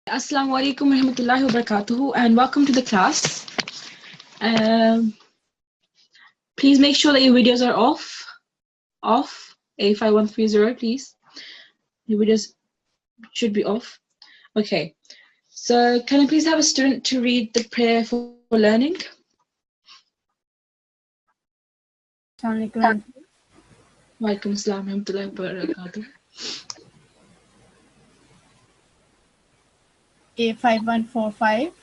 Assalamu alaikum warahmatullahi wabarakatuh and welcome to the class. Please make sure that your videos are off. A5130, please. Your videos should be off. Okay. So can I please have a student to read the prayer for learning? Assalamualaikum. Walaikum assalam warahmatullahi wabarakatuh. A5145.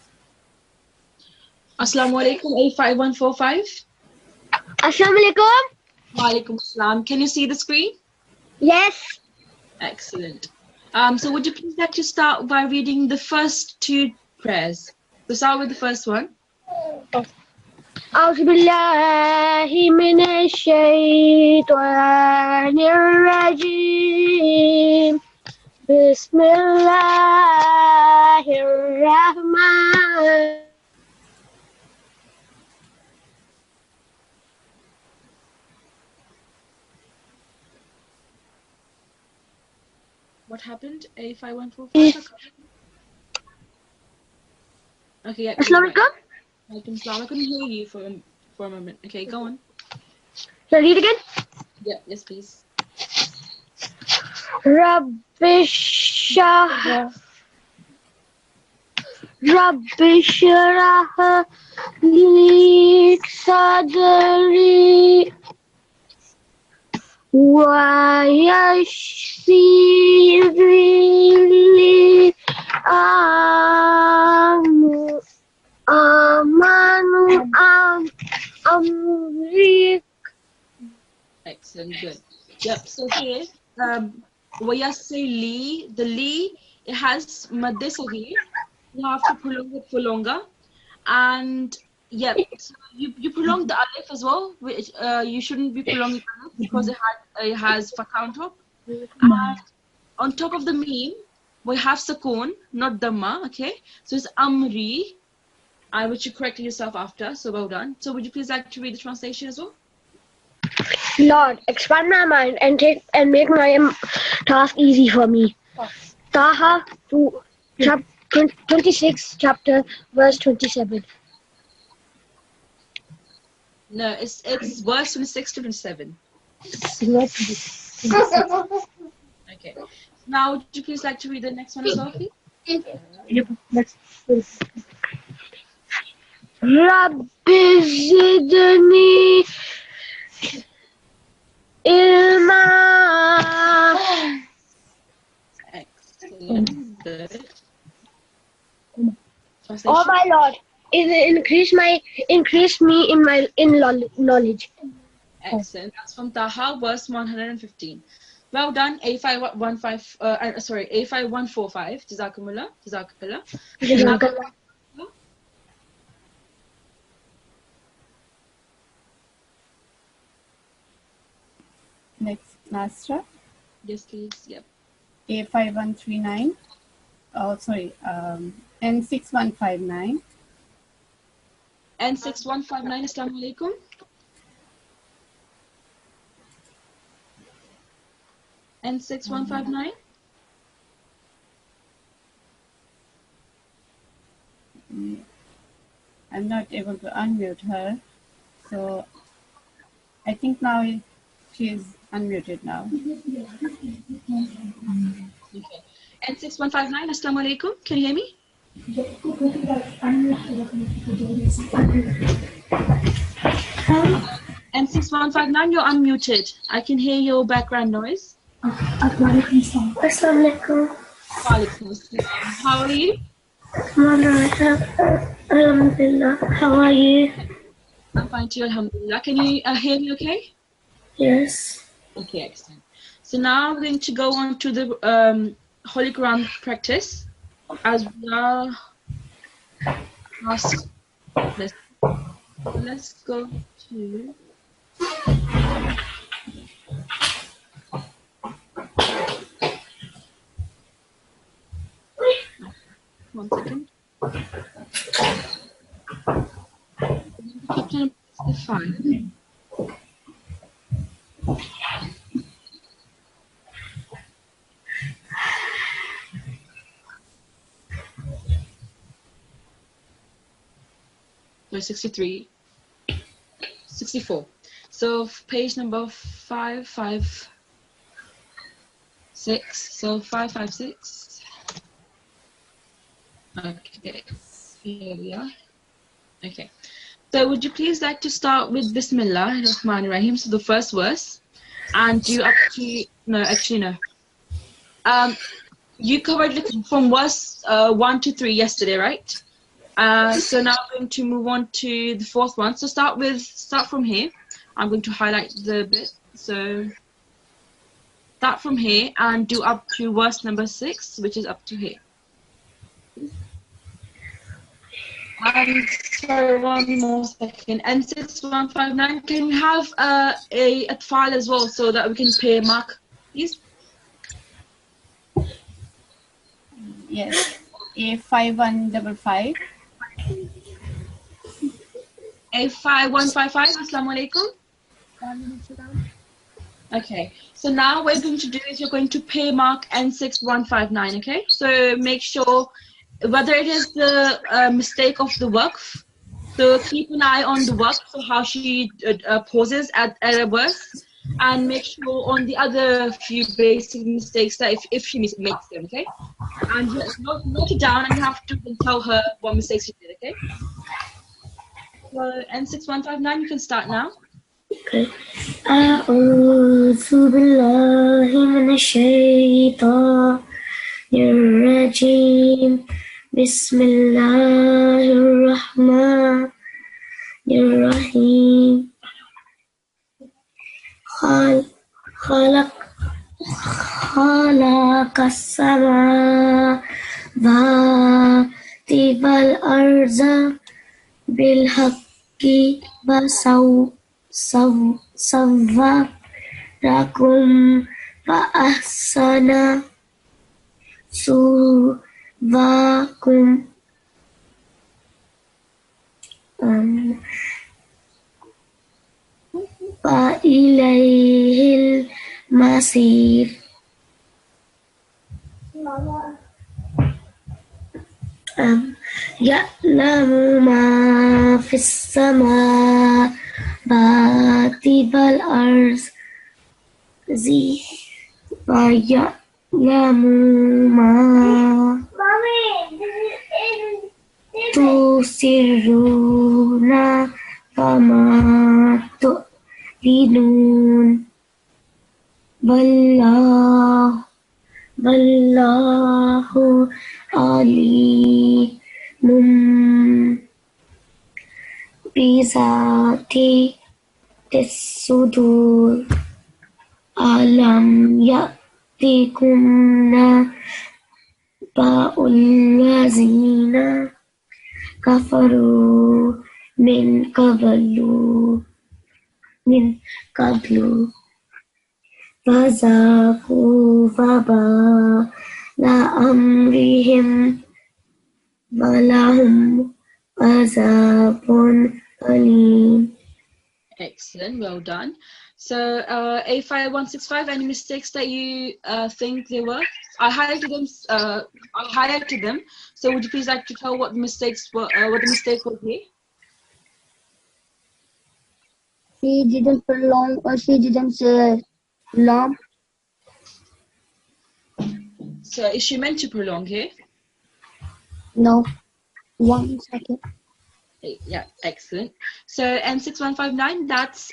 Assalamu alaikum, A5145. Assalamu alaikum. Walaikum assalam. Can you see the screen? Yes. Excellent. So would you please like to start by reading the first two prayers? So start with the first one. أعوذ بالله من الشيطان الرجيم بسم الله الرحمن What happened? A5145? Okay, yeah. Assalamu alaikum. Walaikum assalam. I couldn't hear you for a moment. Okay, go on. Shall I read again? Yeah, yes, please. Rabbi shrah li sadri wa yassir li amri. Excellent, good. Yep, so here, Wayasili, the li, it has madde sahih. You have to prolong it for longer. And yep, so you prolong the alif as well, which you shouldn't be prolonging alif because it has fatha on top. And on top of the meme, we have sukoon, not dhamma, okay? So it's amri, which you corrected yourself after, so well done. So would you please like to read the translation as well? Lord, expand my mind and make my task easy for me. Taha 26, chapter, verse 27. No, it's verse 26 to 27. Okay. Now, would you please like to read the next one as well, please? Rabbi zidni ilma. Excellent. Good. Oh my Lord, increase me in knowledge. Excellent. That's from Taha, verse 115. Well done, A5145. Jazakumullah. Next, Nasirat. Yes, please. Yep. A5139. Oh, sorry. N6159. N6159. Assalamu alaikum. N6159. I'm not able to unmute her. So I think now she is unmuted now. Okay. N6159. Assalamu alaikum. Can you hear me? N6159. You're unmuted. I can hear your background noise. Assalamu alaikum. Walaikum assalam. How are you? Alhamdulillah. How are you? I'm fine too, alhamdulillah. Can you hear me okay? Yes. Okay, excellent. So now we're going to go on to the Holy Quran practice as we are asked. Let's go to one second. Chapter 65. So 63, 64. So page number 556. So 556. Okay, here we are. Okay. So would you please like to start with Bismillah Rahman Rahim, so the first verse, and do up to no. You covered from verse 1 to 3 yesterday, right? So now I'm going to move on to the fourth one. So start from here. I'm going to highlight the bit. So start from here and do up to verse number 6, which is up to here. Sorry, one more second. N6159, can we have a Atfal as well so that we can pay mark, please? Yes. A5155. A5155, Assalamu alaikum. Okay, so now what we're going to do is you're going to pay mark N6159, okay? So make sure, whether it is the mistake of the waqf, so keep an eye on the waqf, so how she pauses at a verse, and make sure on the other few basic mistakes that if she makes them, okay? And you note it down and you have to tell her what mistakes she did, okay? So N6159, you can start now. Okay. أعوذ بالله من الشيطان الرجيم بسم الله الرحمن الرحيم خلق السماوات والأرض بالحق صوركم فأحسن صوركم وإليه المصير. يعلم ما في السماوات والأرض ويعلم ما تسرون وما تعلنون والله عليم بذات الصدور. ألم يأتكم نبأ الذين كفروا من قبل فذاقوا وبال أمرهم ولهم عذاب أليم. Excellent, well done. So A5165, any mistakes that you think there were? I highlighted them. So would you please like to tell what the mistakes were? What the mistake was here? She didn't prolong, or she didn't say long. So is she meant to prolong here? No. 1 second. Okay, yeah, excellent. So N6159, that's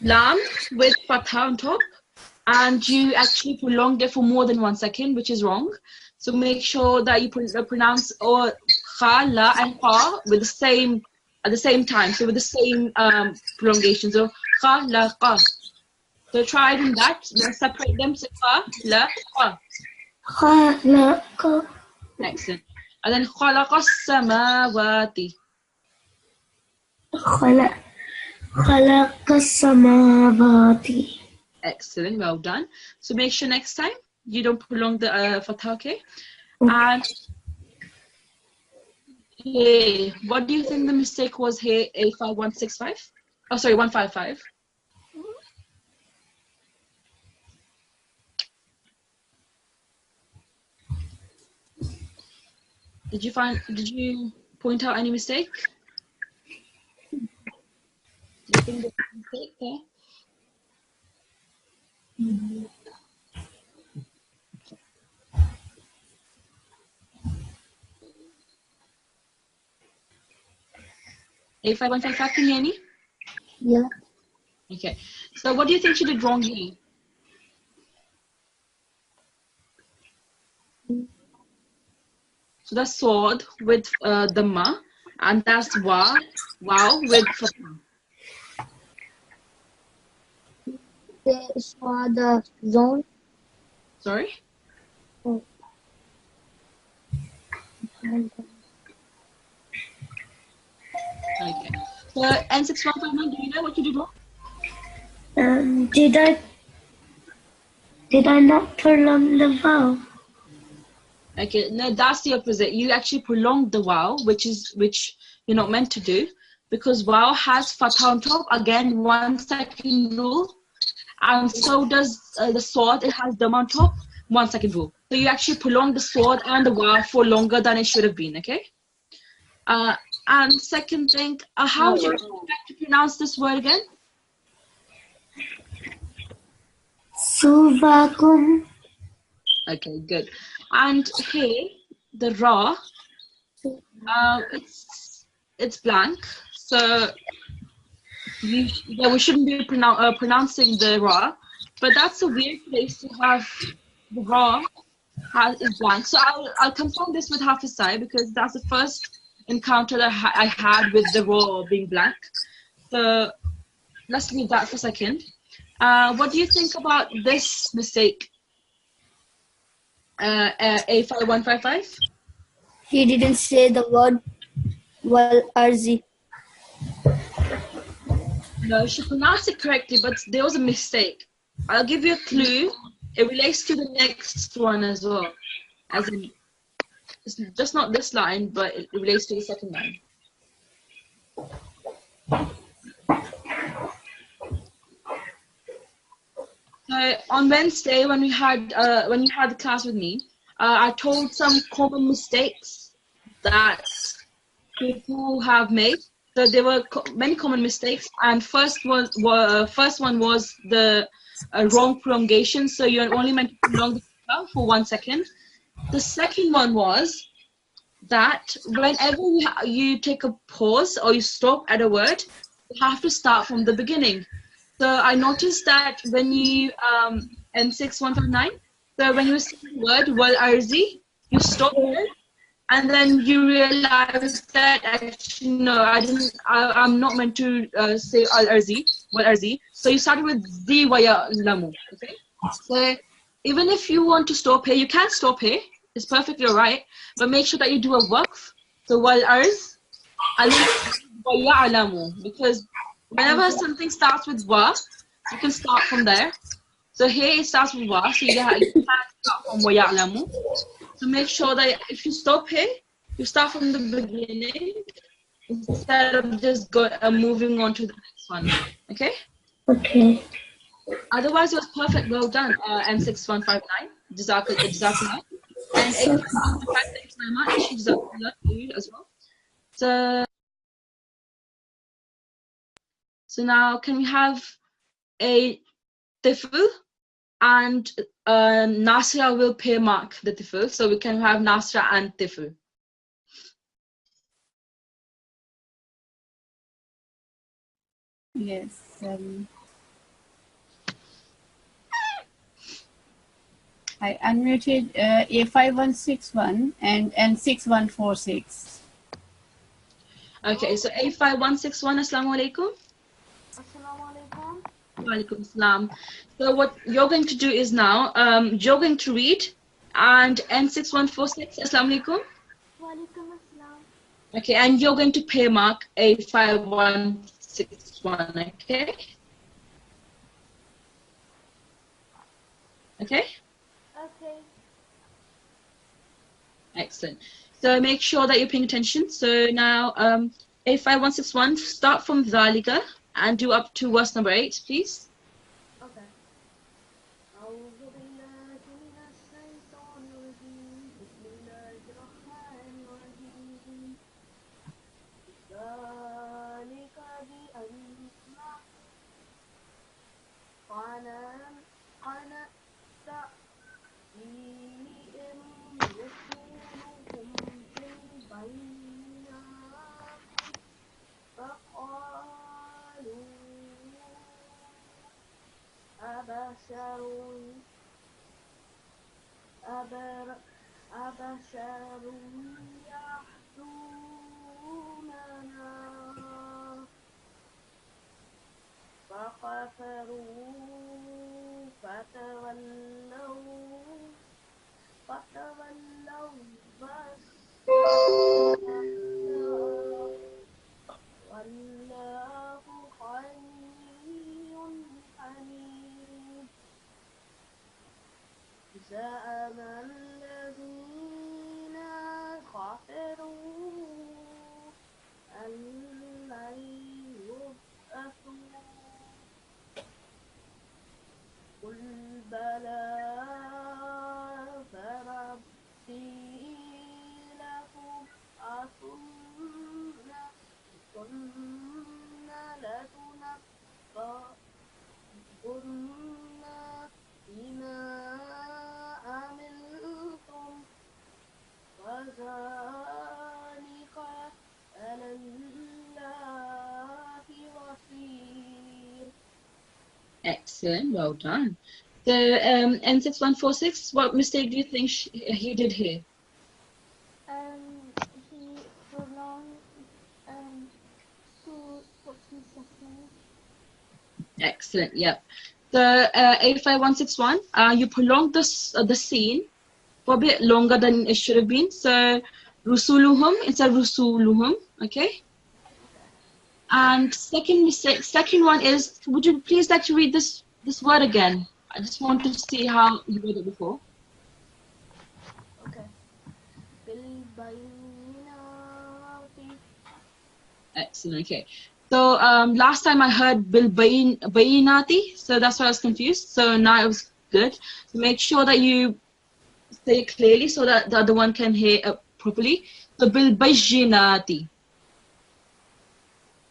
lam with fatha on top, and you actually prolonged it for more than 1 second, which is wrong. So make sure that you pronounce or kha, la, and qa with the same at the same time. So with the same prolongation. So kha, la, qa. So try doing that. Then separate them. So kha, la, qa. Kha, la, qa. Excellent. And then khalaqa samawati. Khalaqa samawati. Excellent, well done. So make sure next time you don't prolong the fatha, okay? And hey, what do you think the mistake was here? A5165? Oh, sorry, 155. Did you point out any mistake? think there's a mistake there. A5155, can you hear me? Yeah. Okay. So what do you think she did wrong here? So that's sword with the ma, and that's wow with fatha. They saw the zone. Sorry? Oh. Okay. So N6159, do you know what you did wrong? Did I not prolong the vowel? Okay, no, that's the opposite. You actually prolonged the wow, which you're not meant to do, because wow has fatha on top. Again, 1 second rule, and so does the sword. It has dam on top. 1 second rule. So you actually prolonged the sword and the wow for longer than it should have been. Okay. And second thing, how would you like to pronounce this word again? Suvakum. Okay, good. And here, the ra, it's blank, so we shouldn't be pronouncing the ra, but that's a weird place to have the ra is blank. So I'll confirm this with Hafizai because that's the first encounter that I had with the ra being blank. So let's leave that for a second. What do you think about this mistake? A5155? He didn't say the word wal arzi. No, she pronounced it correctly, but there was a mistake. I'll give you a clue. It relates to the next one as well. As in, it's just not this line, but it relates to the second line. So on Wednesday, when you had the class with me, I told some common mistakes that people have made. So there were many common mistakes, and first one was the wrong prolongation. So you're only meant to prolong the vowel for 1 second. The second one was that whenever you take a pause or you stop at a word, you have to start from the beginning. So I noticed that when you N6159, so when you say the word wal arzi, you stop there, and then you realize that actually no, I'm not meant to say al arzi, wal arzi. So you started with zi wa ya lamu. Okay. So even if you want to stop here, you can stop here. It's perfectly alright, but make sure that you do a waqf. So wal arz, wa ya'lamu, because whenever something starts with wa, you can start from there. So here it starts with wa, so you can start from wa ya'lamu. So make sure that if you stop here, you start from the beginning instead of just moving on to the next one. Okay? Okay. Otherwise, it was perfect. Well done, M6159. Jazakallah. And 8155, thank you very much. Jazakallah for you as well. So now, can we have a tifl? And Nasra will pair mark the tifl. So we can have Nasra and tifl. Yes. I unmuted A5161 and N6146. Okay, so A5161, Assalamu alaikum. Assalamu alaikum. Walaikum salam. So what you're going to do is now, you're going to read, and N6146, Assalamu alaikum. Walaikum assalam. Okay, and you're going to pair mark A5161, okay? Okay? Okay. Excellent. So make sure that you're paying attention. So now, A5161, start from Dhalika and do up to verse number 8, please. Okay. أعوذ بالله من الشيطان الرجيم بسم الله الرحمن الرحيم ذلك بأن أبشر يهدوننا فكفروا فتولوا بس والله غني حميد زعم الذين كفروا أن لن يبعثوا قل بلى فربي لتبعثن ثم لتنبؤن بما عملتم وذلك على الله يسير. Excellent, well done. So N6146, what mistake do you think he did here? He prolonged to 40 seconds. Excellent, yep. So A5161, you prolonged the scene for a bit longer than it should have been. So rusuluhum instead of rusuluhum, okay? And second one is, would you please like to read this word again? I just want to see how you read it before. Okay. Excellent, okay. So last time I heard bil bayinati, so that's why I was confused. So now it was good. So make sure that you say it clearly so that the other one can hear it properly. So bil bayinati.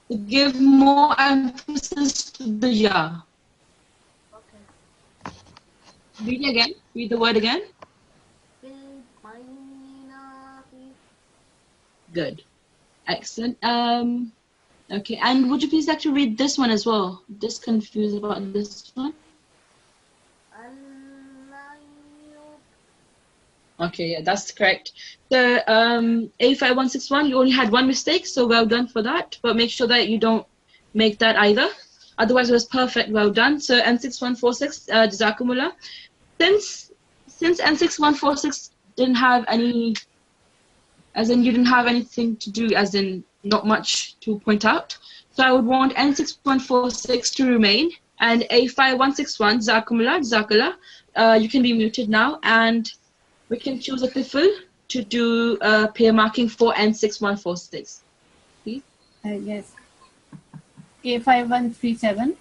To give more emphasis to the ya. Okay. Read it again. Read the word again. Good. Excellent. Okay, and would you please like to read this one as well? Just confused about this one. Okay, yeah, that's correct. So A5161, you only had one mistake, so well done for that. But make sure that you don't make that either. Otherwise, it was perfect. Well done. So N6146, Jazakumullah. Since N6146 didn't have any, as in you didn't have anything to do, as in not much to point out. So I would want N6146 to remain, and A5161, Jazakumullah, you can be muted now, and we can choose a Tifl to do peer marking for N6146. Please. Yes. A5137.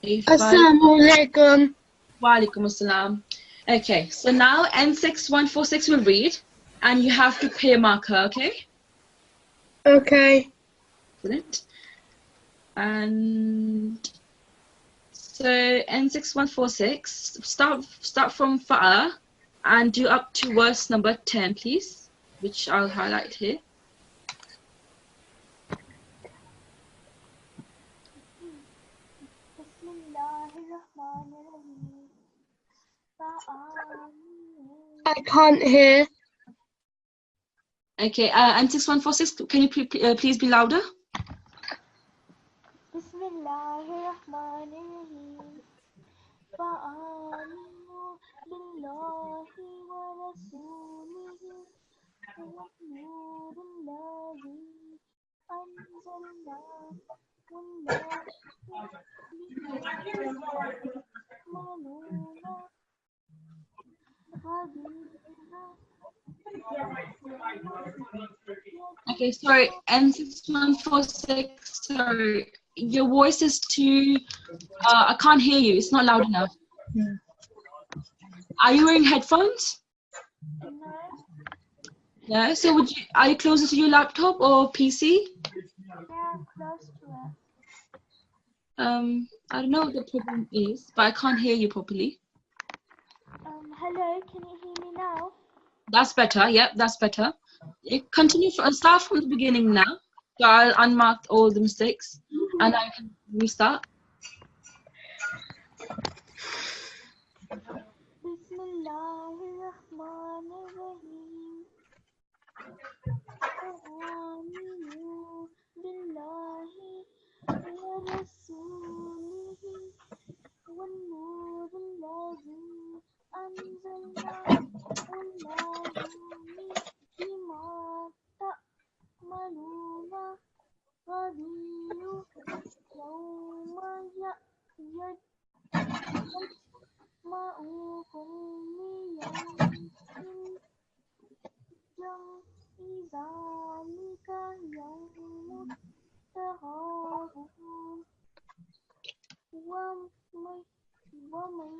Assalamualaikum. Walaikum assalam. Okay, so now N6146 will read, and you have to peer mark her, okay? Okay. Excellent. And so N6146, start from Fa'a and do up to verse number 10, please, which I'll highlight here. I can't hear. Okay, N6146, can you please be louder? Bismillahirrahmanirrahim. فآمنوا بالله ورسوله والنور الذي أنزلنا Okay, sorry, N6146, sorry. Your voice is too, I can't hear you. It's not loud enough. Are you wearing headphones? Yeah, so are you closer to your laptop or PC? Yeah, close to it. I don't know what the problem is, but I can't hear you properly. Hello, can you hear me now? That's better, yep, that's better. Continue, start from the beginning now. So I'll unmark all the mistakes and I can restart. Bismillahirrahmanirrahim. آمنوا بالله ورسوله والنور الذي أنزلنا والله بما تعملون خبير يوم يجمعكم ليوم ذلك يوم التغابن ومن ومن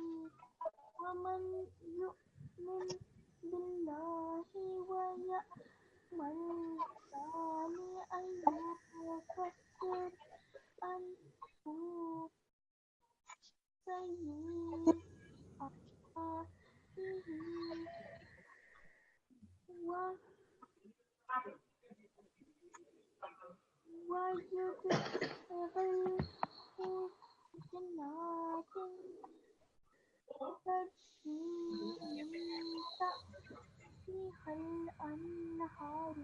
ومن يؤمن بالله ويعمل صالحا يكفر عنه سيئاته ويدخله جنات تجري من تحتها الأنهار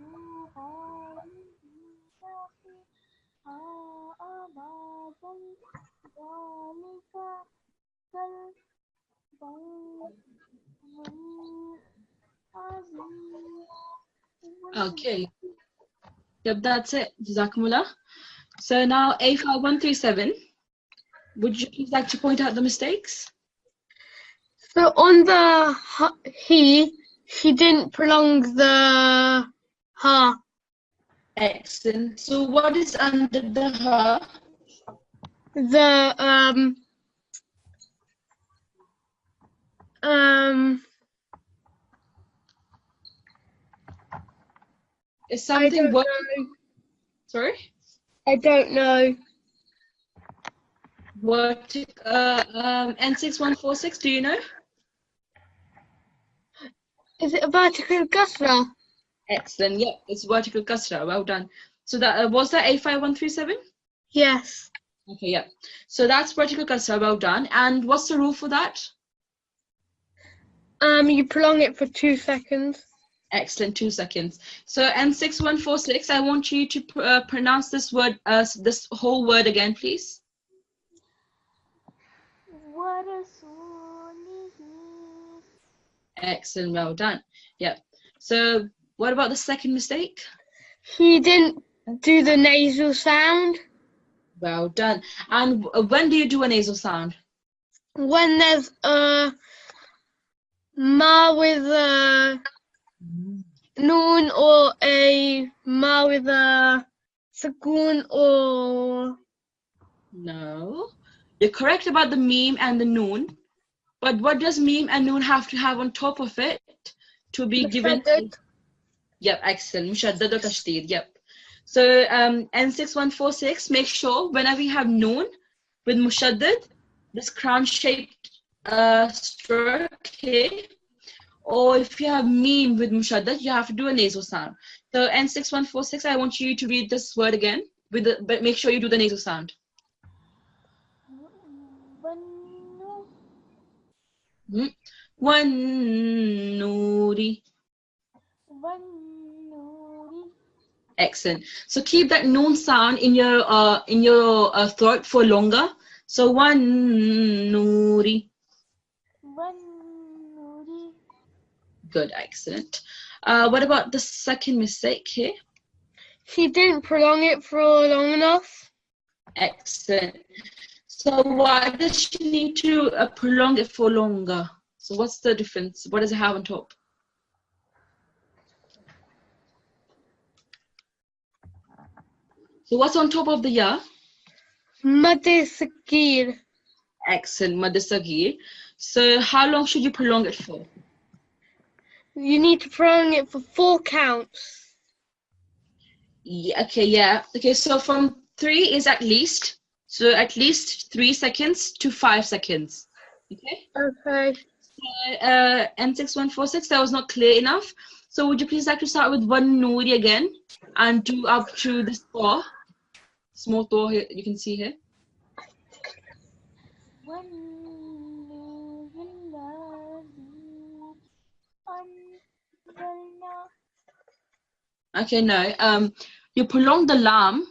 خالدين فيها أبدا ذلك كالفوز العظيم. Okay. Yep, that's it. Jazakumullah. So now A5137. Would you please like to point out the mistakes? So on the she didn't prolong the ha. Excellent. So what is under the ha? The Is I something don't what? know. Sorry? I don't know. What? N6146, do you know? Is it a vertical kasra? Excellent. Yep, it's vertical kasra. Well done. So that was that A5137? Yes. Okay, yeah. So that's vertical kasra. Well done. And what's the rule for that? You prolong it for 2 seconds. Excellent, 2 seconds. So N6146, I want you to pronounce this word, this whole word again, please. ورسوله. Excellent, well done. Yeah. So what about the second mistake? He didn't do the nasal sound. Well done. And when do you do a nasal sound? When there's a ma with a noon or a ma with a sagoon or... No. You're correct about the meme and the noon. But what does meme and noon have to have on top of it to be given? Mushaddad. Yep, excellent. Mushaddad or tashdid, yep. So N6146, make sure whenever you have noon with mushaddad, this crown-shaped stroke here, or if you have meme with mushaddad, you have to do a nasal sound. So N6146, I want you to read this word again, but make sure you do the nasal sound. Wan-nuri. Excellent. So keep that noon sound in your throat for longer. So wan-nuri. Good, excellent. What about the second mistake here? She didn't prolong it for long enough. Excellent. So why does she need to prolong it for longer? So what's the difference? What does it have on top? So what's on top of the ya? Made sakir. Excellent, mad sagir. So how long should you prolong it for? You need to prolong it for 4 counts. Yeah, okay, yeah. Okay, so from 3 is at least. So at least 3 seconds to 5 seconds. Okay? Okay. So, N6146, that was not clear enough. So would you please like to start with one Noori again and do up to this Tor? Small Tor here, you can see here. Okay, no. You prolong the lam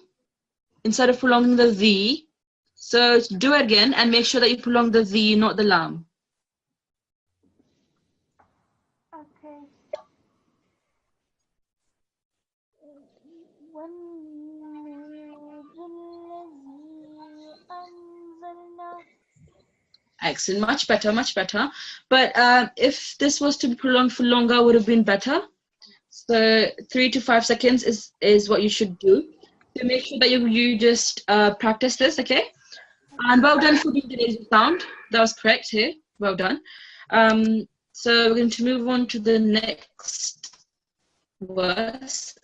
instead of prolonging the the. So do it again and make sure that you prolong the the, not the lam. Okay. Excellent, much better, much better. But if this was to be prolonged for longer, would have been better. So 3 to 5 seconds is what you should do. So make sure that you just practice this, okay? And well done for doing the nasal sound. That was correct here. Well done. So we're going to move on to the next verse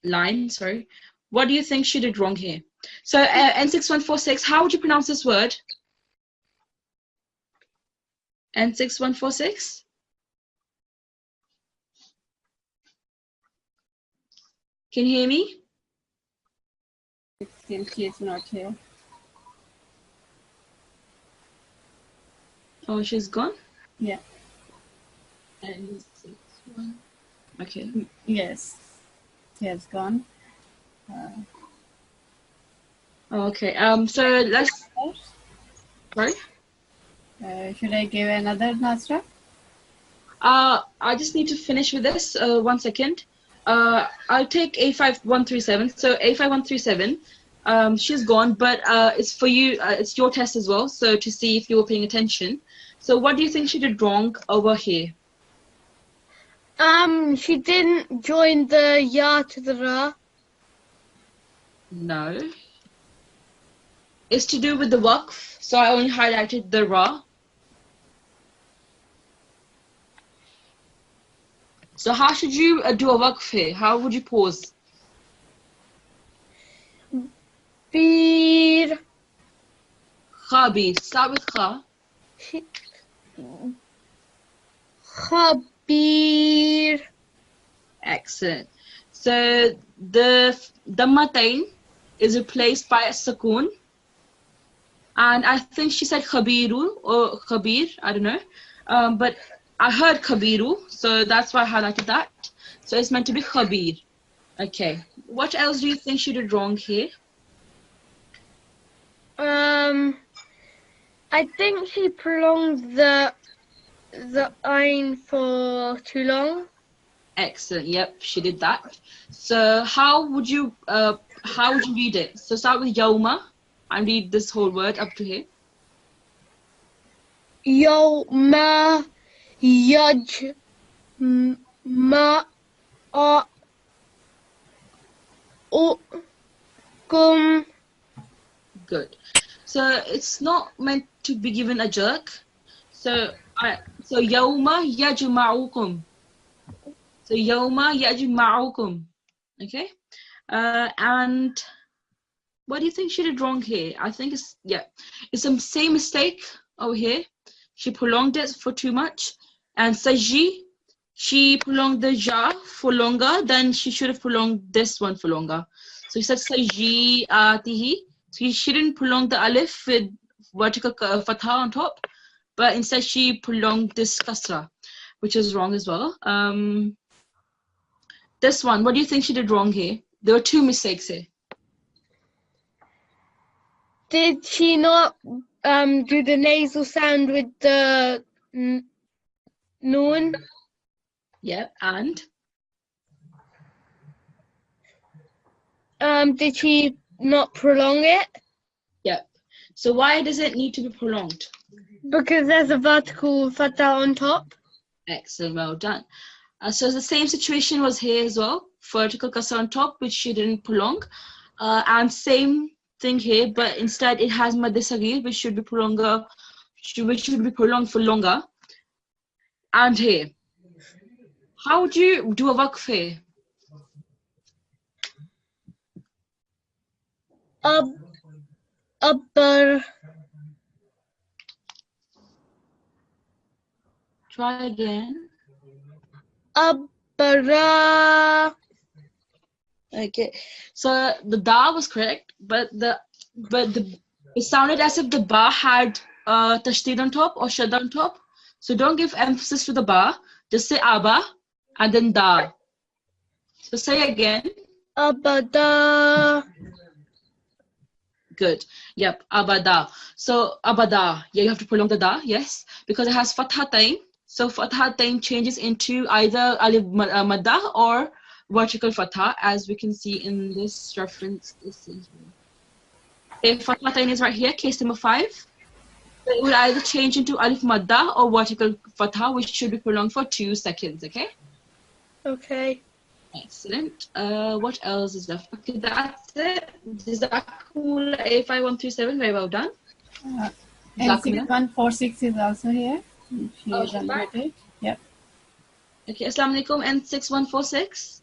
line. Sorry. What do you think she did wrong here? So N6146. How would you pronounce this word? N6146. Can you hear me? Still, she is not here. Oh, she's gone? Yeah. N61. Okay. Yes, she has gone. Okay. So let's. Sorry. Should I give another Nasra? I just need to finish with this. 1 second. I'll take A5137. So A5137, she's gone, but it's for you. It's your test as well. So to see if you were paying attention. So what do you think she did wrong over here? She didn't join the ya to the ra. No. It's to do with the waqf. So I only highlighted the ra. So how should you do a waqf here? How would you pause? Bir. Khabir. Start with kha. Khabir. Excellent. So the dammatain is replaced by a sukoon. And I think she said khabiru or khabir, I don't know. But I heard khabiru, so that's why I highlighted that. So it's meant to be khabir. Okay. What else do you think she did wrong here? I think she prolonged the ain for too long. Excellent. Yep, she did that. So how would you read it? So start with yawma and read this whole word up to here. Yawma yaj ma kum. Good. So it's not meant to be given a jerk. So yawma yajma'ukum. So yawma yajma'ukum. Okay. And what do you think she did wrong here? I think it's the same mistake over here. She prolonged it for too much. And Sajji, she prolonged the ja for longer. Then she should have prolonged this one for longer. So he said Sajji atihi. So she didn't prolong the alif with vertical fatha on top, but instead she prolonged this kasra, which is wrong as well. This one, what do you think she did wrong here? There were two mistakes here. Did she not do the nasal sound with the noon? Yeah, and? Did she not prolong it? Yep. So why does it need to be prolonged? Because there's a vertical fatha on top. Excellent, well done. So the same situation was here as well. Vertical kasra on top, which she didn't prolong. And same thing here, but instead it has mad sagir, which should be prolonged for longer. And here, how would you do a waqf here? Upper. Try again. Abara. Okay, so the da was correct, but it sounded as if the ba had tashdid on top or shadda on top. So don't give emphasis to the ba. Just say aba and then da. So say again. Abada. Good. Yep. Abada. So abada. Yeah, you have to prolong the da. Yes, because it has fathatain. So fathatain changes into either alif madda or vertical fatha, as we can see in this reference. If fathatain is right here, case number 5. So it will either change into alif madda or vertical fatha, which should be prolonged for 2 seconds. Okay. Okay. Excellent. What else is left? Okay, that's it. Jazakumullah A5137. Very well done. N6146 is also here. She Oh, is she's back? unmuted. Yep. Okay, Assalamu alaikum. N6146.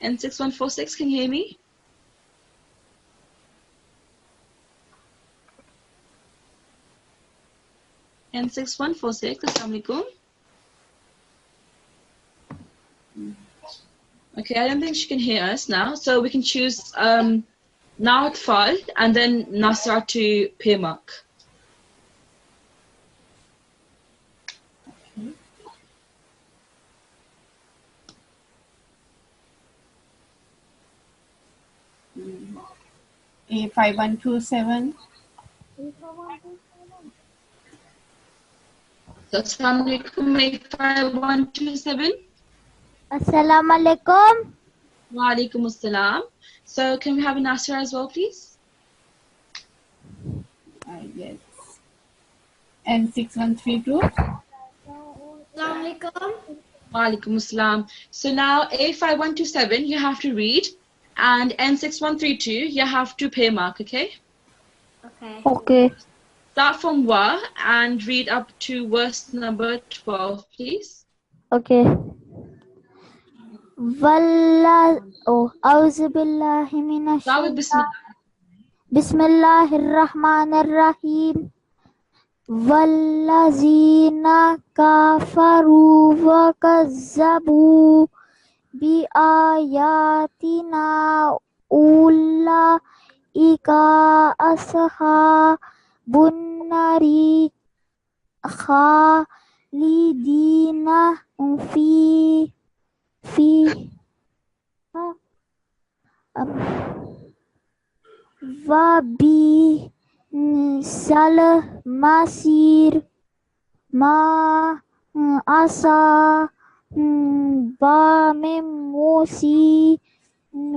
N6146, can you hear me? N6146, Assalamu alaikum. Okay, I don't think she can hear us now, so we can choose now Atfal and then Nasirat to pay mark. A5127. So Assalamu alaikum, 85127. Assalamu alaikum. Wa alaikum assalam. So can we have a Nasir as well, please? Yes. N6132. Assalamu alaikum. Wa alaikum assalam. So now A5127 you have to read, and N6132 you have to pay mark, okay? Okay. Start from wa and read up to verse number 12, please. Okay. A'udhu billahi minash Start with Bismillah. Bismillahirrahmanirrahim. Wallazina kafaru wa kazzabu bi ayatina ulaika ashabun nari khalidina wabi sal masir ma asa ba memusi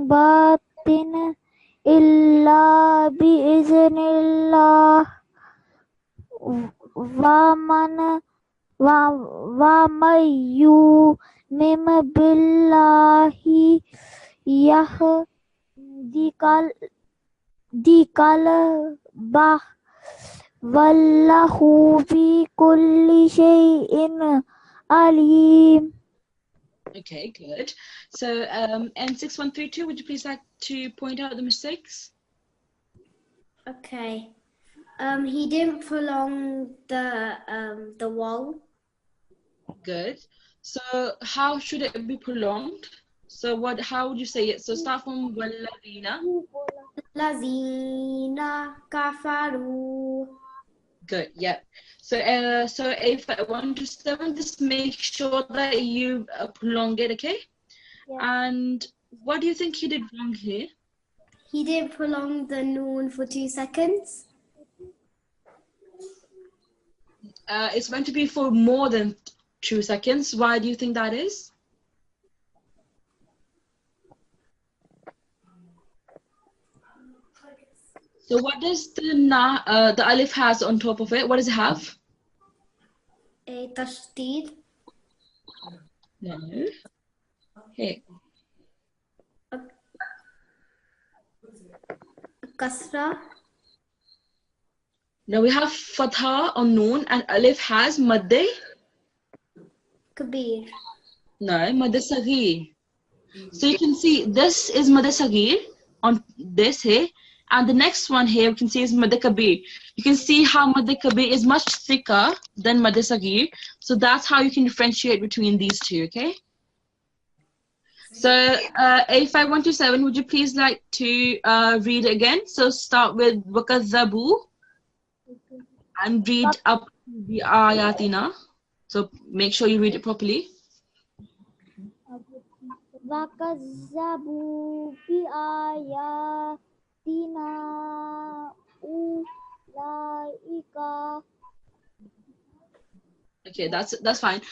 batin illa bi iznillah wa mayu mim billahi dikal bah wallahu bi kulli shay'in alim. Okay, good. So N6132, would you please like to point out the mistakes? Okay. He didn't prolong the waw. Good. So how should it be prolonged? So how would you say it? So start from walladina. Lazina kafaru. Good, yeah. So A5127, just make sure that you prolong it, okay? Yeah. And what do you think he did wrong here? He didn't prolong the noon for 2 seconds. It's meant to be for more than 2 seconds. Why do you think that is? So what does the alif has on top of it? What does it have? A tashdid. No. Okay. Kasra. Now we have fatha on noon and alif has madde. Kabir. No, madde sagir. So you can see this is madde sagir on this here, and the next one here we can see is madde kabir. You can see how madde kabir is much thicker than madde sagir. So that's how you can differentiate between these two, okay? So A5127, would you please like to read it again? So start with wakazzabu and read up to the ayatina. So make sure you read it properly. وَكَذَّبُوا بِآيَاتِنَا أُولَئِكَ. Okay, that's fine.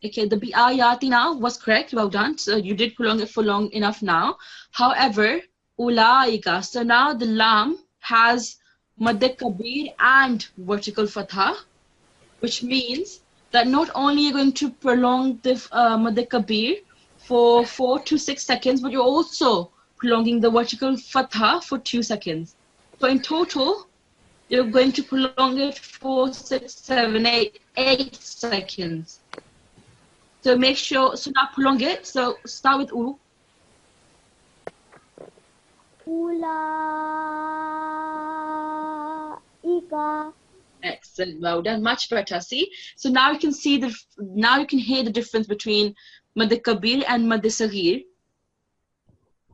Okay, the bi'ayatina was correct. Well done. So you did prolong it for long enough now. However, ulaika. So now the lam has mad kabir and vertical fatha, which means that not only you're going to prolong the mad kabir for 4 to 6 seconds, but you're also prolonging the vertical fatha for 2 seconds. So in total, you're going to prolong it for 6, 7, 8 seconds. So make sure, so now prolong it. So start with U. أُولَئِكَ. Excellent, well done, much better. See, so now you can see now you can hear the difference between Mad Kabir and Mad Saghir.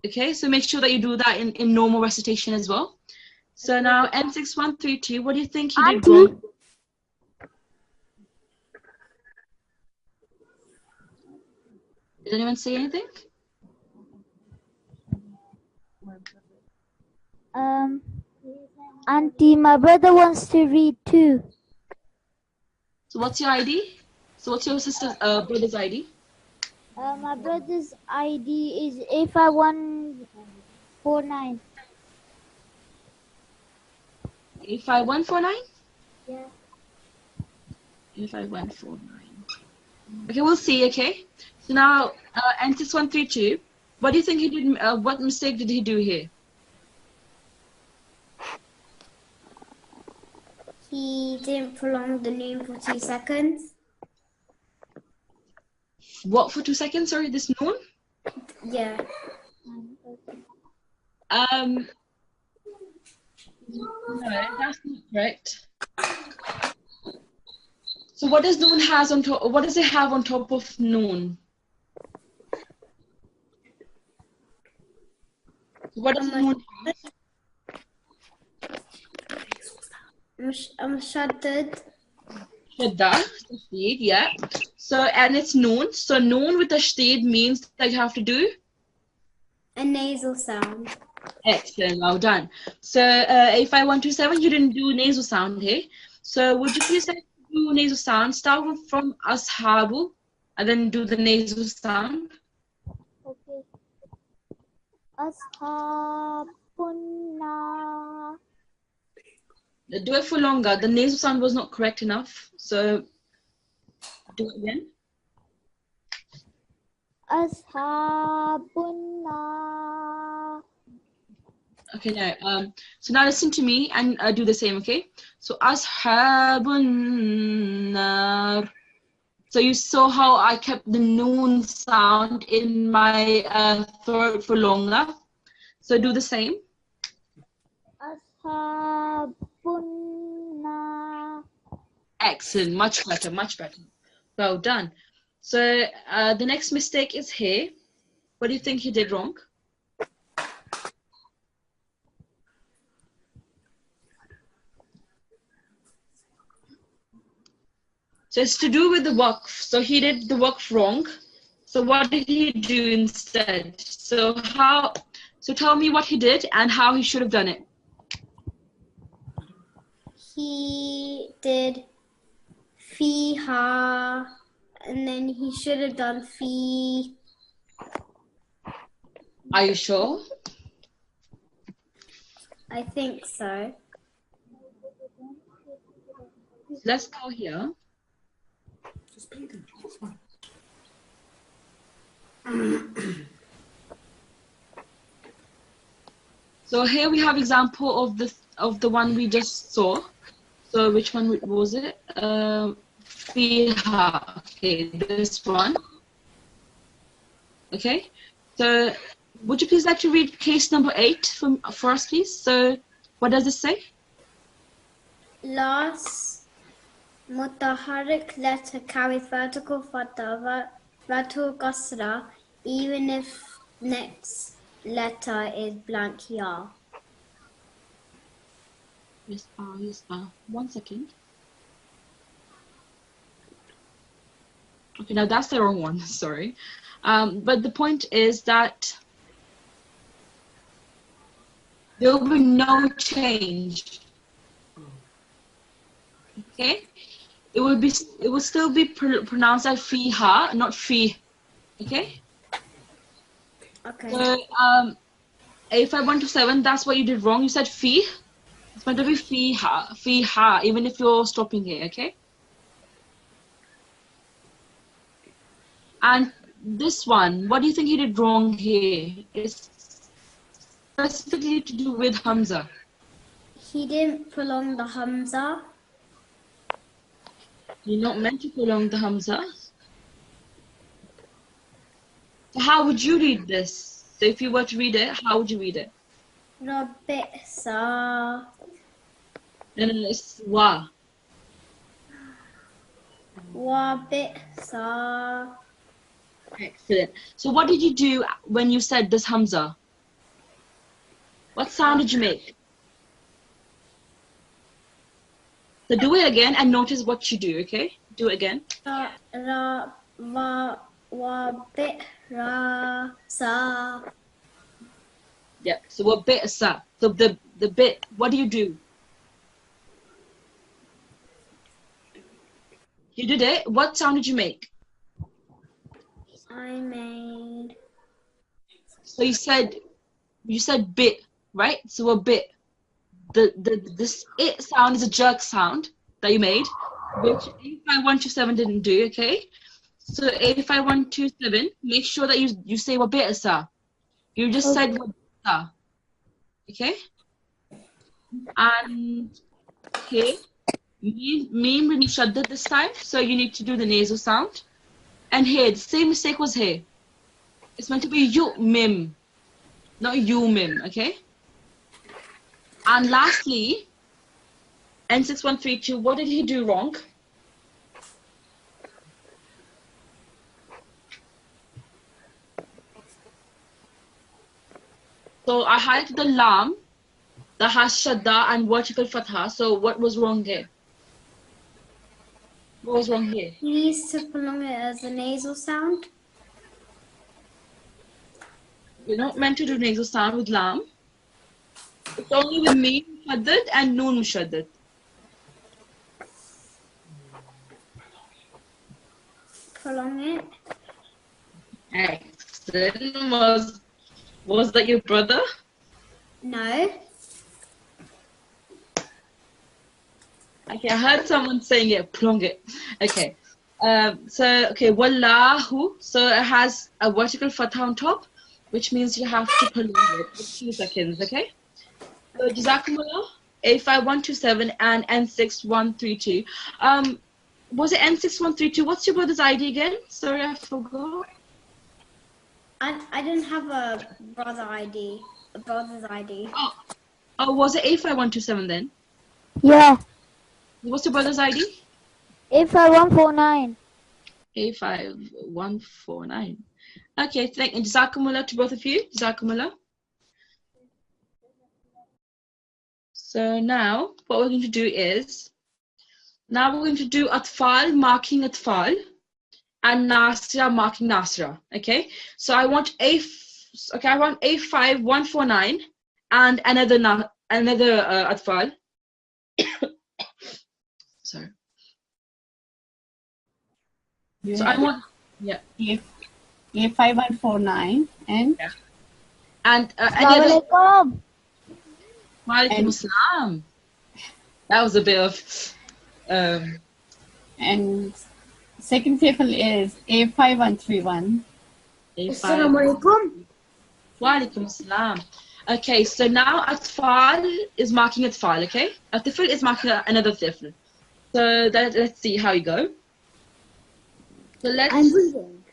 Okay, so make sure that you do that in normal recitation as well. So now N6132, what do you think you did wrong? Did anyone say anything? Auntie, my brother wants to read too. So what's your ID? So what's your sister's brother's ID? My brother's ID is A5149. 85149? Yeah. 85149. Okay, we'll see, okay? So now, N6132, what do you think he did, what mistake did he do here? He didn't prolong the noon for 2 seconds. What for 2 seconds, sorry, this noon? Yeah. No, that's not correct. So what does noon has on top, what does it have on top of noon? What does noon have? Shaddad. Shadda, tashdid, yeah. So, and it's noon. So noon with tashdid means that you have to do? A nasal sound. Excellent, well done. So, 85127, you didn't do nasal sound here. So, would you please like to do nasal sound? Start from ashabu and then do the nasal sound. Okay. Ashabunna. Do it for longer. The nasal sound was not correct enough. So, do it again. Ashabunna. Okay, now, so now listen to me and do the same, okay? So, ashabun nar. So you saw how I kept the noon sound in my throat for longer. So do the same. Ashabunna. Excellent, much better, much better. Well done. So the next mistake is here. What do you think you did wrong? So it's to do with the waqf. So he did the waqf wrong. So what did he do instead? So tell me what he did and how he should have done it. He did fiha, and then he should have done fi. Are you sure? I think so. Let's go here. So here we have example of the one we just saw. So which one was it? Fiha. Okay, this one. Okay. So would you please like to read case number 8 for us, please? So what does it say? Last mutaharrik letter carries vertical fatha, vertical kasra, even if next letter is blank ya. Yes, yes. 1 second. Okay, now that's the wrong one. Sorry. But the point is that there will be no change. Okay? It will still be pronounced as fiha, not fi. Okay? Okay. So A5127, that's what you did wrong. You said fi. It's meant to be fiha, even if you're stopping here, okay? And this one, what do you think you did wrong here? It's specifically to do with Hamza. He didn't prolong the Hamza. You're not meant to prolong the Hamza. So how would you read this? So if you were to read it, how would you read it? Rabisa. No, it's wa. Wabisa. Excellent. So what did you do when you said this Hamza? What sound did you make? So do it again and notice what you do, okay? Do it again. Wabisa. Yeah. So what bit sa? So the bit, what do you do? You did it. What sound did you make? I made. So you said bit, right? So a bit. This it sound is a jerk sound that you made, which A5127 didn't do, okay? So A5127, make sure that you say wa bit sa. You just said wa bit sa. Okay? And here, meme with shadda this time, so you need to do the nasal sound. And here, the same mistake was here. It's meant to be you mim, not you mim, okay? And lastly, N6132, what did he do wrong? So I highlighted the lam, the has shadda and vertical fatha. So what was wrong here? What was wrong here? He needs to prolong it as a nasal sound. You're not meant to do nasal sound with lam. It's only with mim mushaddad and noon mushaddad. Prolong it. Excellent. Was that your brother? No. Okay, I heard someone saying it. Prolong it. Okay. Okay, wallahu. So it has a vertical fatha on top, which means you have to prolong it for 2 seconds. Okay. So Jazakumullah, A5127 and N6132. Was it N6132? What's your brother's ID again? Sorry, I forgot. I didn't have a brother's ID. Oh, was it A5127 then? Yeah. What's your brother's ID? 85149. A5149. Okay, thank you. Jazakumullah to both of you. Jazakumullah. So now what we're going to do is, now we're going to do Atfal marking Atfal and Nasra marking Nasra. Okay, so I want A5149 and another Atfal. Sorry. So I want A5149 and any other. Walaikum Assalam. That was a bit of and second people is A5131. Assalamualaikum. Walaikum Assalam. Okay, so now Atfal is marking Atfal, okay? Atfal is marking another Tifl. So let's see how you go. So I'm reading.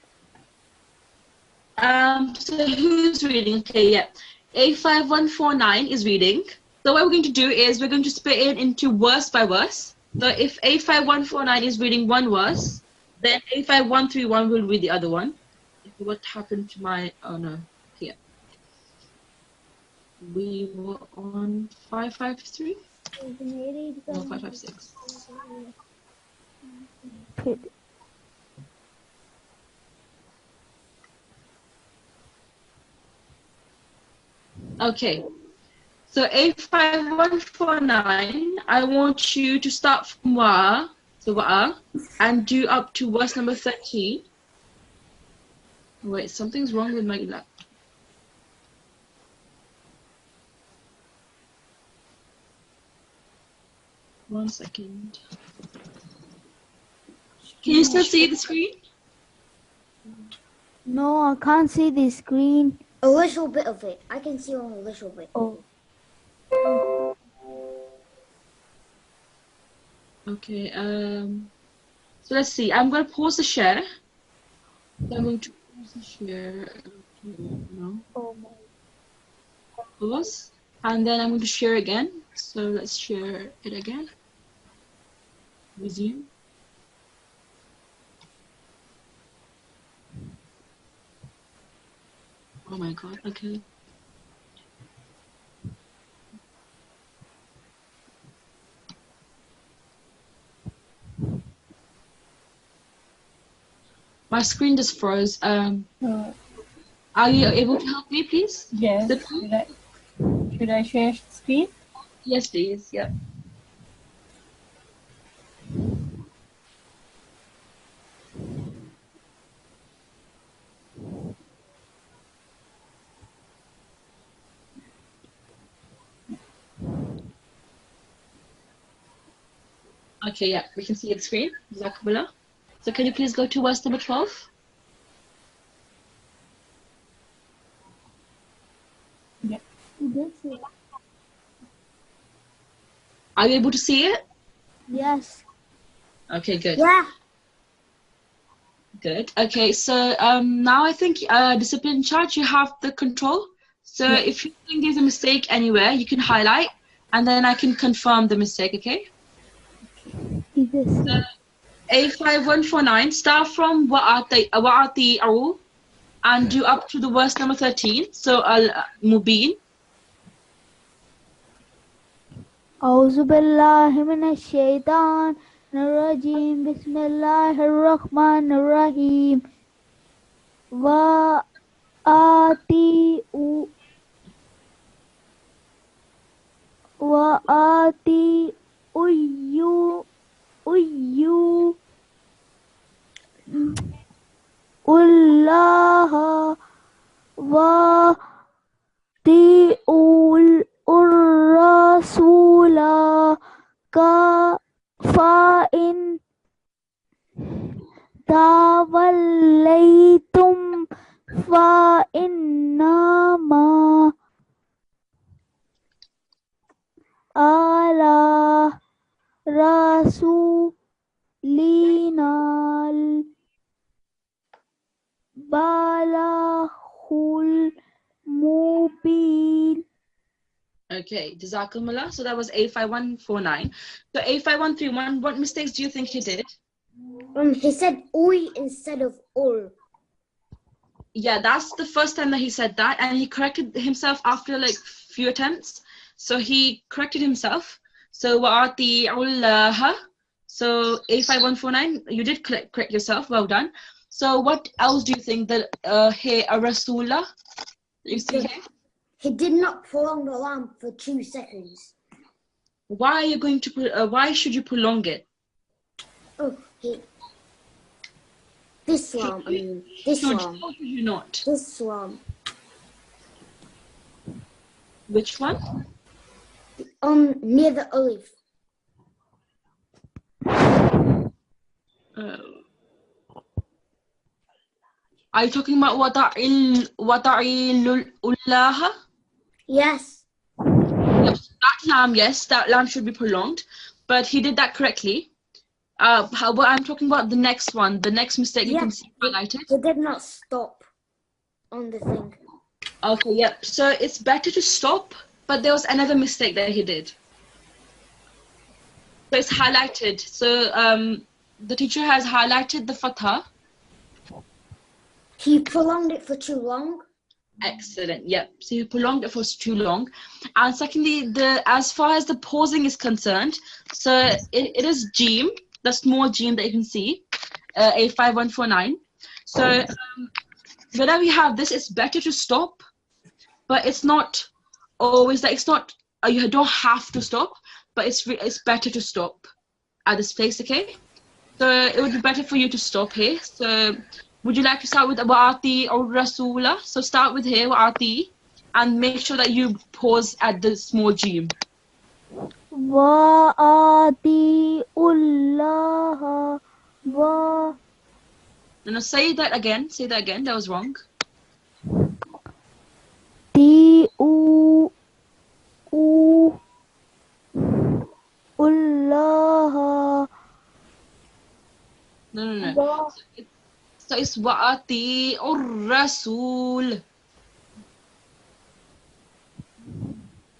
So who's reading? Okay, yeah. A5149 is reading. So what we're going to do is we're going to split it into verse by verse. So if A5149 is reading one verse, then A5131 will read the other one. What happened to my, oh no, here. We were on 553? No, 556. Okay. So A5149, I want you to start from wa'a, and do up to verse number 13. Wait, something's wrong with my lap. One second. Can you still see the screen? No, I can't see the screen. A little bit of it. I can see only a little bit. Oh. Okay, so let's see. I'm going to pause the share. So I'm going to pause the share. No. Oh my. Pause. And then I'm going to share again. So let's share it again. Resume. Oh my god, okay. My screen just froze. Are you able to help me, please? Yes. Should I share screen? Yes, please. Yeah. Okay, yeah, we can see the screen. Jazakumullah. So can you please go to verse number 12? Yeah. Are you able to see it? Yes. Okay, good. Yeah. Good. Okay, so now I think discipline in charge, you have the control. So if you think there's a mistake anywhere, you can highlight, and then I can confirm the mistake, okay? So, A5149, start from wa'ati'u and do up to the verse number 13. So al-mubin. أعوذ بالله من الشيطان الرجيم بسم الله الرحمن الرحيم وآتي الله وأطيعوا الرسول فإن توليتم فإنما على رسولنا البلاغ المبين. Okay, Jazakumullah. So that was A5149. So A5131, what mistakes do you think he did? He said oi instead of ul. Yeah, that's the first time that he said that, and he corrected himself after like few attempts. So he corrected himself. So wa'ati'ullaha. So A5149, you did correct yourself. Well done. So what else do you think that hey, a Rasulullah? You see here? He did not prolong the lamp for 2 seconds. Why are you going to? Why should you prolong it? Oh, this lamp. I mean, this Should lamp. or should you not? This lamp. Which one? Near the olive. Are you talking about wata'ilullah? Yes. Yes, that lamb, yes, that lamb should be prolonged, but he did that correctly. But I'm talking about the next one, the next mistake you can see highlighted. He did not stop on the thing. Okay, yep. So it's better to stop, but there was another mistake that he did. So it's highlighted. So the teacher has highlighted the fatha. He prolonged it for too long. Excellent. Yep. So you prolonged it for too long. And secondly, as far as the pausing is concerned, so it is Jeem, the small Jeem that you can see, A5149. So whenever we have this, it's better to stop, but it's not always like, it's not, you don't have to stop, but it's better to stop at this place, okay? So it would be better for you to stop here. So would you like to start with Wa'ati or Rasula? So start with here, Wa'ati, and make sure that you pause at the small Jim. وأطيعوا الله و No, say that again. Say that again. That was wrong. أطيعوا الله No. So it's Wa'ati or Rasul.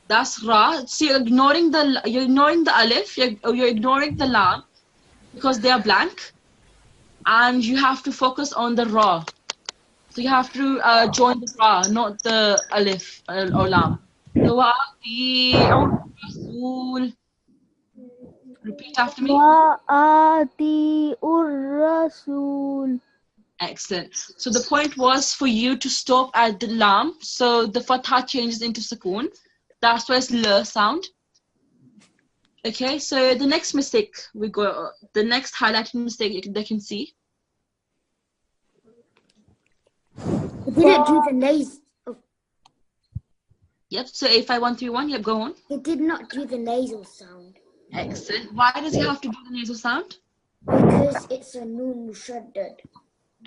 That's Ra. So you're ignoring the alif. You're ignoring the lam because they are blank, and you have to focus on the Ra. So you have to join the Ra, not the alif or lam. So Wa'ati or Rasul. Repeat after me. وأطيعوا الرسول. Excellent. So the point was for you to stop at the lam. So the fatha changes into sukoon. That's why it's l sound. Okay, so the next mistake the next highlighted mistake they can see. He didn't do the nasal. Yep, so A5131, yep, go on. He did not do the nasal sound. Excellent. Why does he have to do the nasal sound? Because it's a noon mushaddad.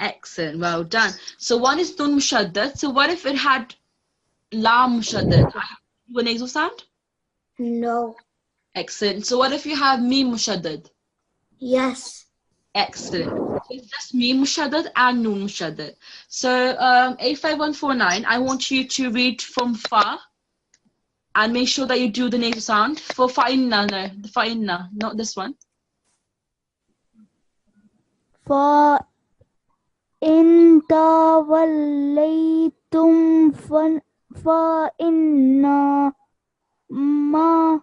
Excellent, well done. So one is nun mushaddad. So what if it had lam mushaddad? Do a nasal sound? No. Excellent. So what if you have mim mushaddad? Yes. Excellent. So it's just mim mushaddad and nun mushaddad. So A5149, I want you to read from fa and make sure that you do the nasal sound. For fa'inna, no, the fa'inna, not this one. فإن توليتم فإنا ما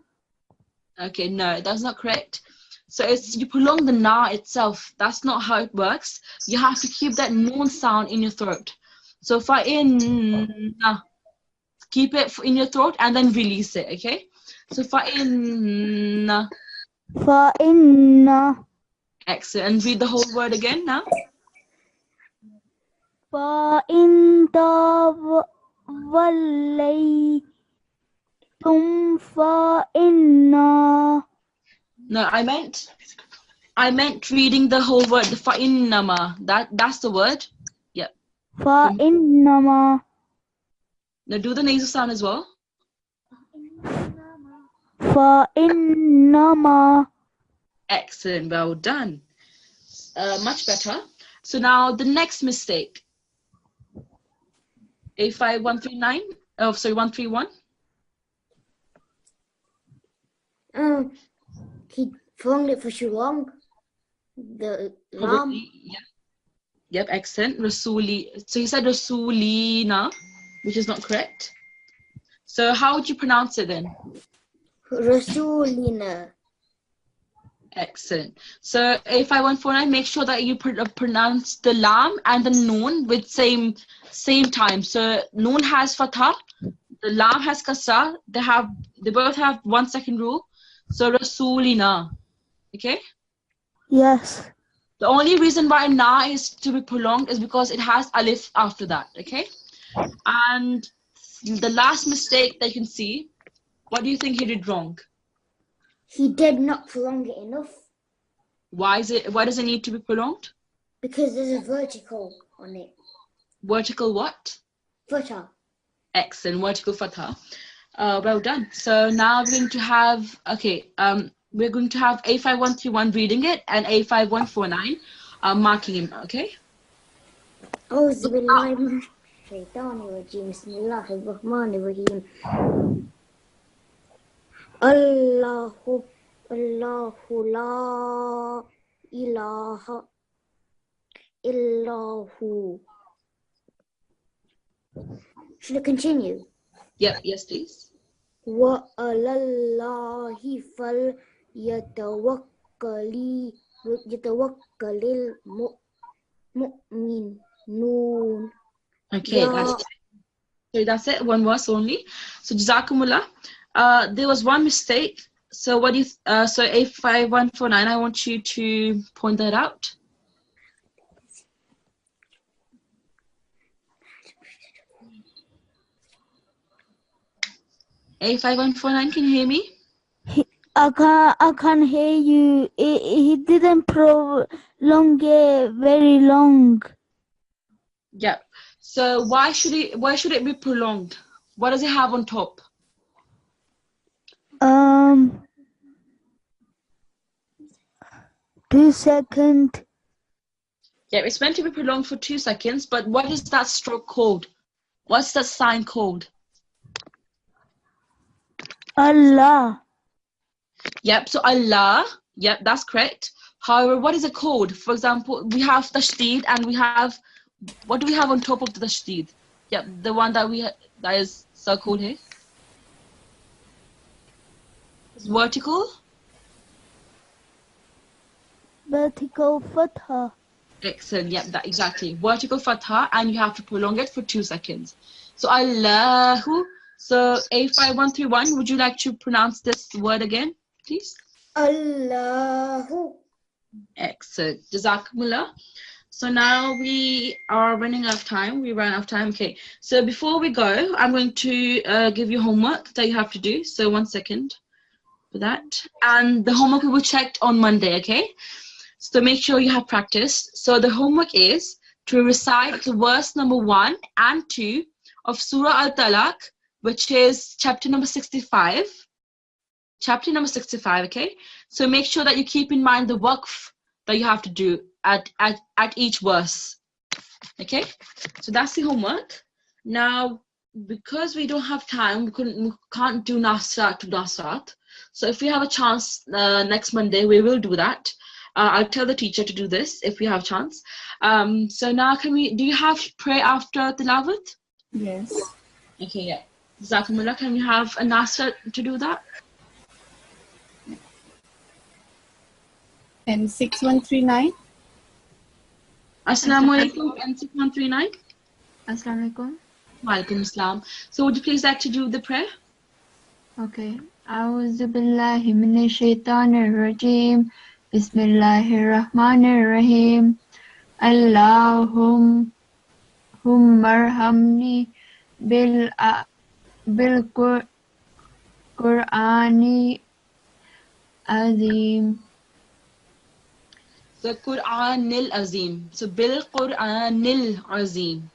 Okay, no, that's not correct. So it's you prolong the na itself. That's not how it works. You have to keep that noon sound in your throat. So fa'inna, keep it in your throat and then release it, okay? So fa'inna. فإن Excellent. And read the whole word again now. فإن توليتم فإنا No, I meant reading the whole word, the fa'innama. That's the word. Yep. فإنما Now do the nasal sound as well. فإنما Excellent. Well done. Much better. So now the next mistake. A5139. Oh, sorry, 131. He flung it for too long. The lam. Yeah. Yep, excellent. Rasuli. So he said Rasulina, which is not correct. So how would you pronounce it then? Rasulina. Excellent. So A5149, make sure that you pronounce the lam and the noon with same time. So noon has fatha, the lam has kasra. They both have 1 second rule. So Rasulina. Okay? yes The only reason why na is to be prolonged is because it has alif after that. Okay? And the last mistake that you can see, what do you think he did wrong? He did not prolong it enough Why does it need to be prolonged? because there's a vertical on it. Vertical what? Footer. Excellent, vertical fatha. Well done. So now we're going to have A5131 reading it and A5149 marking him. Okay. أعوذ بالله من الشيطان الرجيم بسم الله الرحمن الرحيم الله لا إله إلا هو. Should I continue? Yep. Yes, please. وعلى الله فليتوكل المؤمنون. Okay. Yeah. That's So that's it, one verse only. So Jazakumullah. There was one mistake. So what do you? So 85149. I want you to point that out. 85149. Can you hear me? I can't hear you. He didn't prolong it very long. Yeah. So why should it be prolonged? What does it have on top? 2 seconds. Yeah, it's meant to be prolonged for 2 seconds, but what is that stroke called? What's that sign called? Allah. Yep, so Allah, yep, that's correct. However, what is it called? For example, we have tashdid and we have, what do we have on top of the tashdid? Yep, the one that that is circled here. It's vertical. Vertical fatha. Excellent, yep, that exactly. Vertical fatha, and you have to prolong it for 2 seconds. So Allahu. So 85131, would you like to pronounce this word again, please? Allahu. Excellent. Jazakumullah. So now we are running out of time. We ran out of time. Okay. So before we go, I'm going to give you homework that you have to do. So 1 second for that. And the homework we will check on Monday, okay? So make sure you have practiced. So the homework is to recite the verse number 1 and 2 of Surah Al-Talaq, which is chapter number 65. Chapter number 65, okay? So make sure that you keep in mind the waqf that you have to do at each verse. Okay? So that's the homework. Now, because we don't have time, we can't do Nasirat to Nasirat. So if we have a chance next Monday, we will do that. I'll tell the teacher to do this if we have a chance. So now do you have prayer after Tilawat? Yes. Okay, yeah. Jazakumullah, can we have a Nasirat to do that? And 6139. Assalamu alaikum and 6139. Assalamu alaikum. Walaikum assalam. So would you please like to do the prayer? Okay. A'udhu billahi minash shaitanir rajim. Bismillahir rahmanir rahim. Allahumma arhamni bil Qur'ani azim. So Qur'anil Azim. So Bil Qur'anil Azim.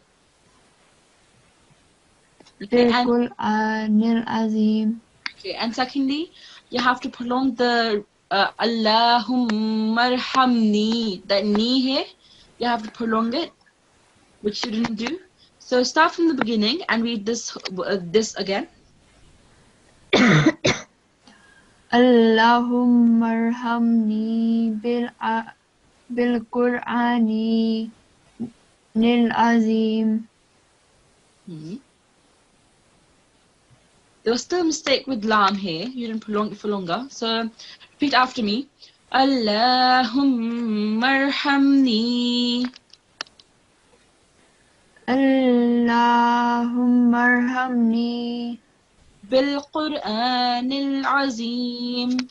Okay, Qur'anil azim. Okay, and secondly, you have to prolong the Allahumma arhamni. That ni here, you have to prolong it, which you didn't do. So start from the beginning and read this again. Allahumma arhamni bil Qur'ani nil azim. There was still a mistake with lam here. You didn't prolong it for longer. So repeat after me. Allahumma arhamni. Allahumma arhamni bil Qur'anil Azim.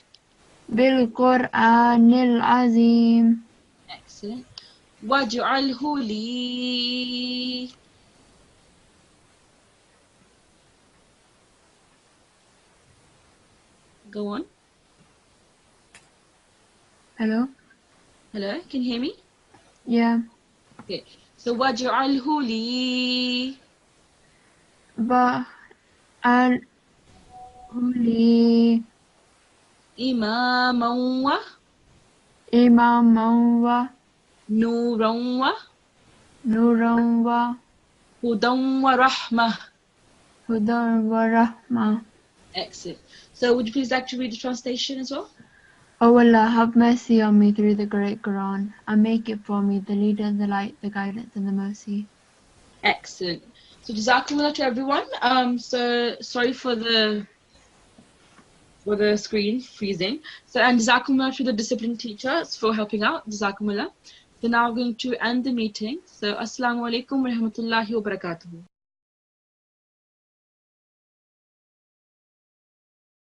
bil Qur'anil azim. Excellent. Waj'alhu li. Go on. Hello? Hello, can you hear me? Yeah. Okay. So waj'alhu li. Li Imaman wa. imaman wa Nuran wa. nuran wa Hudan wa rahmah. hudan wa rahmah. Excellent. So would you please like to read the translation as well? O Allah, have mercy on me through the great Quran, and make it for me the leader, the light, the guidance, and the mercy. Excellent. So Jazakumullah to everyone. So sorry for the screen freezing. So and Jazakumullah to the discipline teachers for helping out. Jazakumullah. So now we're going to end the meeting. So Assalamu alaikum wa rahmatullahi wa barakatuhu.